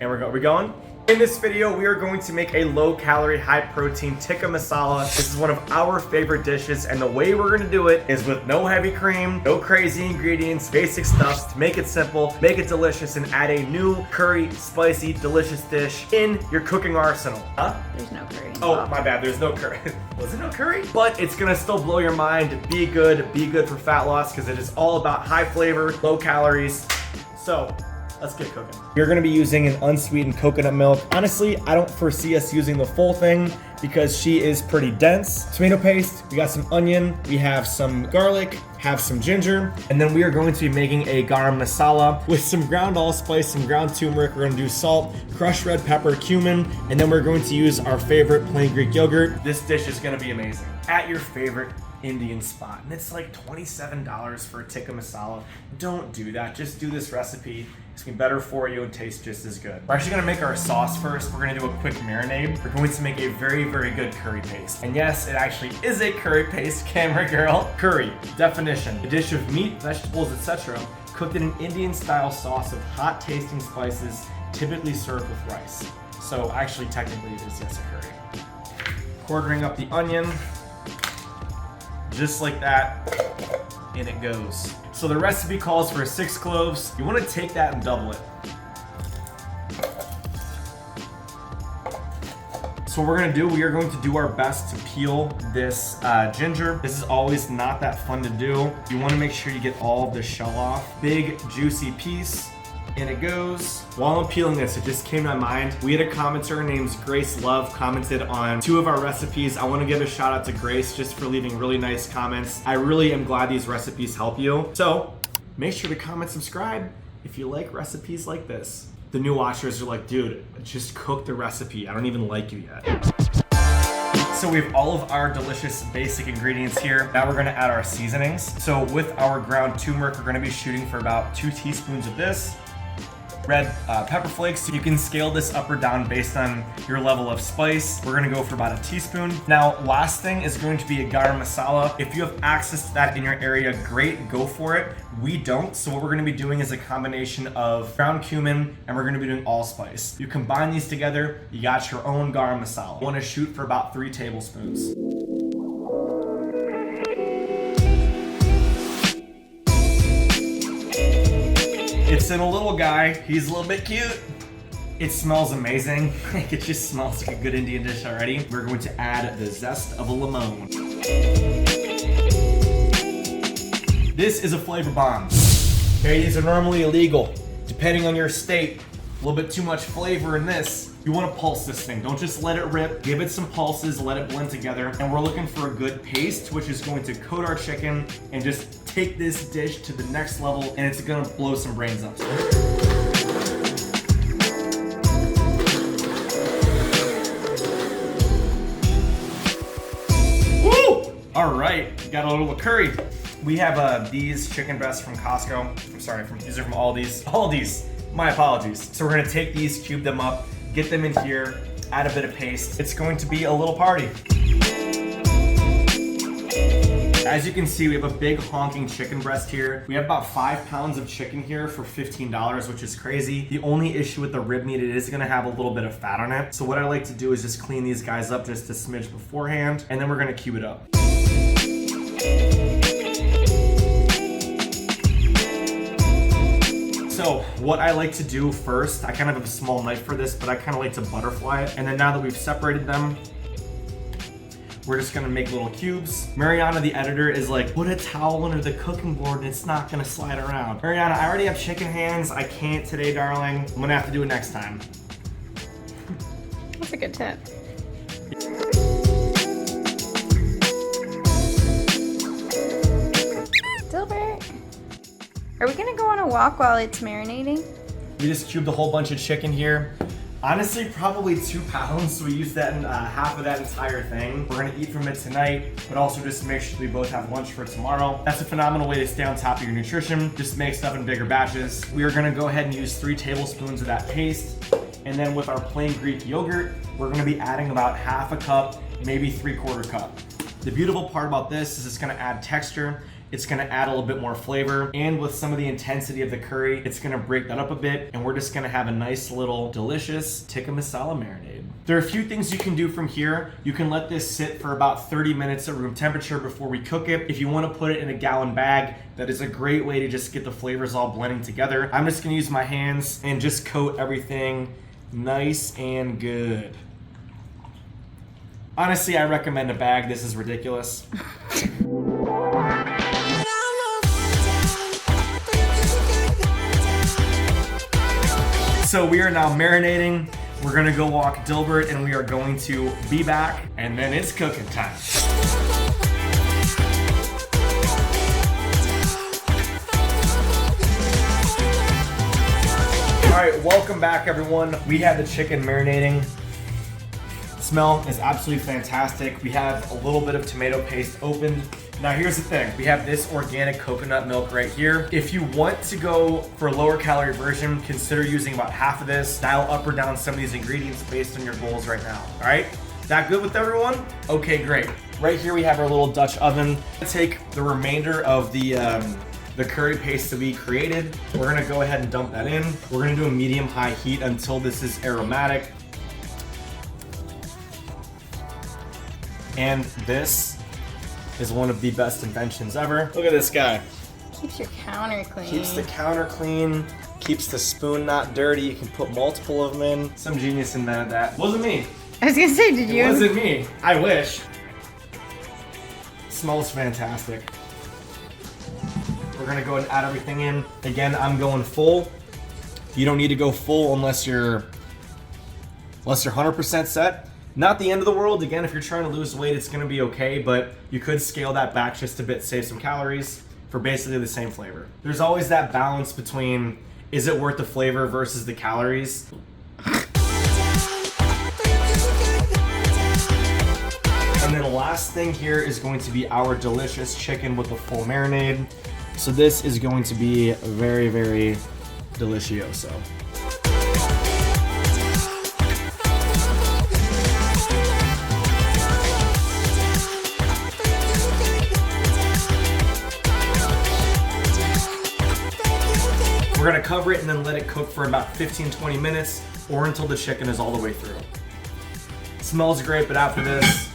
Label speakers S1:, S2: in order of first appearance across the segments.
S1: And are we going? In this video, we are going to make a low-calorie, high-protein tikka masala. This is one of our favorite dishes, and the way we're gonna do it is with no heavy cream, no crazy ingredients, basic stuff to make it simple, make it delicious, and add a new curry, spicy, delicious dish in your cooking arsenal. Huh?
S2: There's no curry.
S1: Oh, my bad, there's no curry. Was it no curry? But it's gonna still blow your mind. Be good for fat loss, because it is all about high flavor, low calories. So, let's get cooking. You're gonna be using an unsweetened coconut milk. Honestly, I don't foresee us using the full thing because she is pretty dense. Tomato paste, we got some onion, we have some garlic, have some ginger, and then we are going to be making a garam masala with some ground allspice, some ground turmeric. We're gonna do salt, crushed red pepper, cumin, and then we're going to use our favorite plain Greek yogurt. This dish is gonna be amazing. At your favorite Indian spot, and it's like $27 for a tikka masala. Don't do that. Just do this recipe. It's gonna be better for you and taste just as good. We're actually gonna make our sauce first. We're gonna do a quick marinade. We're going to make a very, very good curry paste. And yes, it actually is a curry paste, camera girl. Curry, definition: a dish of meat, vegetables, etc., cooked in an Indian style sauce of hot tasting spices, typically served with rice. So actually, technically it is, yes, a curry. Quartering up the onion, just like that, and it goes. So the recipe calls for 6 cloves. You want to take that and double it. So what we're gonna do, we are going to do our best to peel this ginger. This is always not that fun to do. You want to make sure you get all of the shell off. Big, juicy piece. And it goes. While I'm peeling this, it just came to my mind. We had a commenter named Grace Love commented on 2 of our recipes. I want to give a shout out to Grace just for leaving really nice comments. I really am glad these recipes help you. So make sure to comment, subscribe if you like recipes like this. The new watchers are like, dude, just cook the recipe. I don't even like you yet. So we have all of our delicious basic ingredients here. Now we're gonna add our seasonings. So with our ground turmeric, we're gonna be shooting for about 2 teaspoons of this. Red pepper flakes. You can scale this up or down based on your level of spice. We're gonna go for about 1 teaspoon. Now, last thing is going to be a garam masala. If you have access to that in your area, great, go for it. We don't, so what we're gonna be doing is a combination of ground cumin and we're gonna be doing allspice. You combine these together, you got your own garam masala. You wanna shoot for about 3 tablespoons. It's in a little guy. He's a little bit cute. It smells amazing. It just smells like a good Indian dish already. We're going to add the zest of a lemon. This is a flavor bomb. Okay, these are normally illegal. Depending on your state, a little bit too much flavor in this. You want to pulse this thing. Don't just let it rip. Give it some pulses, let it blend together. And we're looking for a good paste, which is going to coat our chicken and just take this dish to the next level, and it's gonna blow some brains up. Woo! All right, got a little curry. We have these chicken breasts from Costco. I'm sorry, these are from Aldi's. Aldi's, my apologies. So we're gonna take these, cube them up, get them in here, add a bit of paste. It's going to be a little party. As you can see, we have a big honking chicken breast here. We have about 5 pounds of chicken here for $15, which is crazy. The only issue with the rib meat, it is gonna have a little bit of fat on it. So what I like to do is just clean these guys up just a smidge beforehand, and then we're gonna cube it up. So what I like to do first, I kind of have a small knife for this, but I kind of like to butterfly it. And then now that we've separated them, we're just gonna make little cubes. Mariana, the editor, is like, put a towel under the cooking board and it's not gonna slide around. Mariana, I already have chicken hands. I can't today, darling. I'm gonna have to do it next time.
S2: That's a good tip. Dilbert, are we gonna go on a walk while it's marinating?
S1: We just cubed a whole bunch of chicken here. Honestly, probably 2 pounds, so we used that in half of that entire thing. We're gonna eat from it tonight, but also just make sure we both have lunch for tomorrow. That's a phenomenal way to stay on top of your nutrition. Just make stuff in bigger batches. We are gonna go ahead and use 3 tablespoons of that paste. And then with our plain Greek yogurt, we're gonna be adding about 1/2 cup, maybe 3/4 cup. The beautiful part about this is it's gonna add texture It's gonna add a little bit more flavor, and with some of the intensity of the curry, it's gonna break that up a bit, and we're just gonna have a nice little delicious tikka masala marinade. There are a few things you can do from here. You can let this sit for about 30 minutes at room temperature before we cook it. If you wanna put it in a gallon bag, that is a great way to just get the flavors all blending together. I'm just gonna use my hands and just coat everything nice and good. Honestly, I recommend a bag. This is ridiculous. So we are now marinating. We're gonna go walk Dilbert and we are going to be back, and then it's cooking time. All right, welcome back everyone. We have the chicken marinating. Smell is absolutely fantastic. We have a little bit of tomato paste opened. Now here's the thing, we have this organic coconut milk right here. If you want to go for a lower calorie version, consider using about half of this. Dial up or down some of these ingredients based on your goals right now, all right? That good with everyone? Okay, great. Right here we have our little Dutch oven. Take the remainder of the curry paste that we created. We're gonna go ahead and dump that in. We're gonna do a medium-high heat until this is aromatic. And this is one of the best inventions ever. Look at this guy.
S2: Keeps your counter clean.
S1: Keeps the counter clean, keeps the spoon not dirty. You can put multiple of them in. Some genius invented that. Wasn't me.
S2: I was gonna say, did you?
S1: It wasn't me. I wish. Smells fantastic. We're gonna go ahead and add everything in. Again, I'm going full. You don't need to go full unless you're 100% set. Not the end of the world. Again, if you're trying to lose weight, it's gonna be okay, but you could scale that back just a bit, save some calories for basically the same flavor. There's always that balance between, is it worth the flavor versus the calories? And then the last thing here is going to be our delicious chicken with the full marinade. So this is going to be very, very delicioso. We're gonna cover it and then let it cook for about 15-20 minutes or until the chicken is all the way through. Smells great, but after this,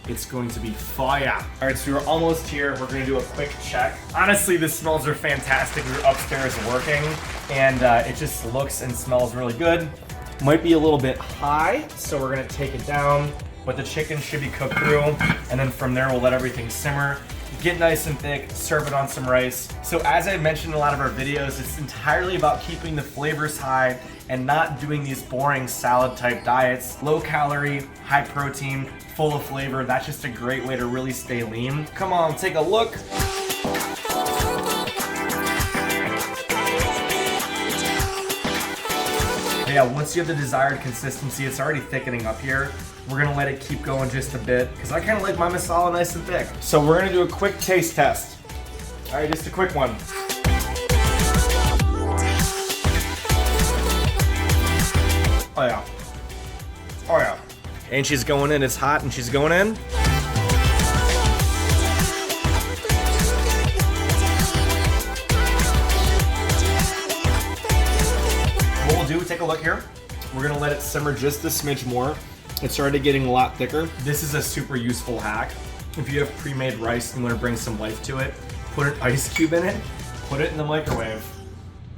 S1: it's going to be fire. All right, so we're almost here. We're gonna do a quick check. Honestly, the smells are fantastic. We were upstairs working and it just looks and smells really good. Might be a little bit high, so we're gonna take it down, but the chicken should be cooked through. And then from there, we'll let everything simmer. Get nice and thick, serve it on some rice. So as I mentioned in a lot of our videos, it's entirely about keeping the flavors high and not doing these boring salad type diets. Low calorie, high protein, full of flavor. That's just a great way to really stay lean. Come on, take a look. But yeah, once you have the desired consistency, it's already thickening up here. We're gonna let it keep going just a bit because I kind of like my masala nice and thick. So we're gonna do a quick taste test. All right, just a quick one. Oh yeah. Oh yeah. And she's going in, it's hot and she's going in. What we'll do, take a look here. We're gonna let it simmer just a smidge more. It's already getting a lot thicker. This is a super useful hack. If you have pre-made rice and want to bring some life to it, put an ice cube in it, put it in the microwave.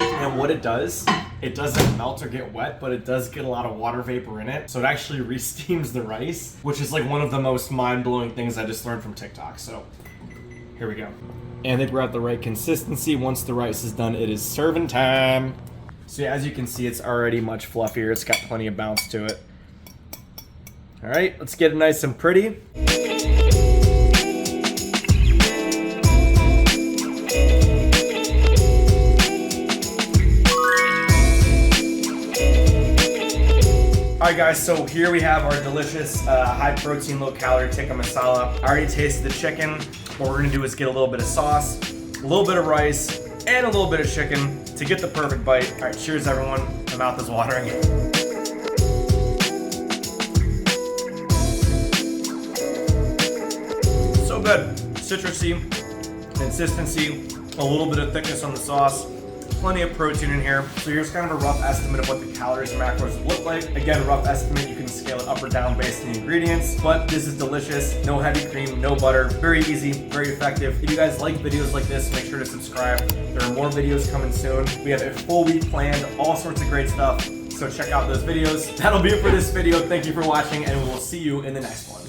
S1: And what it doesn't melt or get wet, but it does get a lot of water vapor in it. So it actually re-steams the rice, which is like one of the most mind-blowing things I just learned from TikTok. So here we go. And I think we're at the right consistency. Once the rice is done, it is serving time. So yeah, as you can see, it's already much fluffier. It's got plenty of bounce to it. All right, let's get it nice and pretty. All right guys, so here we have our delicious high protein, low calorie tikka masala. I already tasted the chicken. What we're gonna do is get a little bit of sauce, a little bit of rice, and a little bit of chicken to get the perfect bite. All right, cheers everyone. My mouth is watering. So good, citrusy, consistency, a little bit of thickness on the sauce, plenty of protein in here. So here's kind of a rough estimate of what the calories and macros look like. Again, rough estimate, you can scale it up or down based on the ingredients, but this is delicious. No heavy cream, no butter, very easy, very effective. If you guys like videos like this, make sure to subscribe. There are more videos coming soon. We have a full week planned, all sorts of great stuff. So check out those videos. That'll be it for this video. Thank you for watching, and we'll see you in the next one.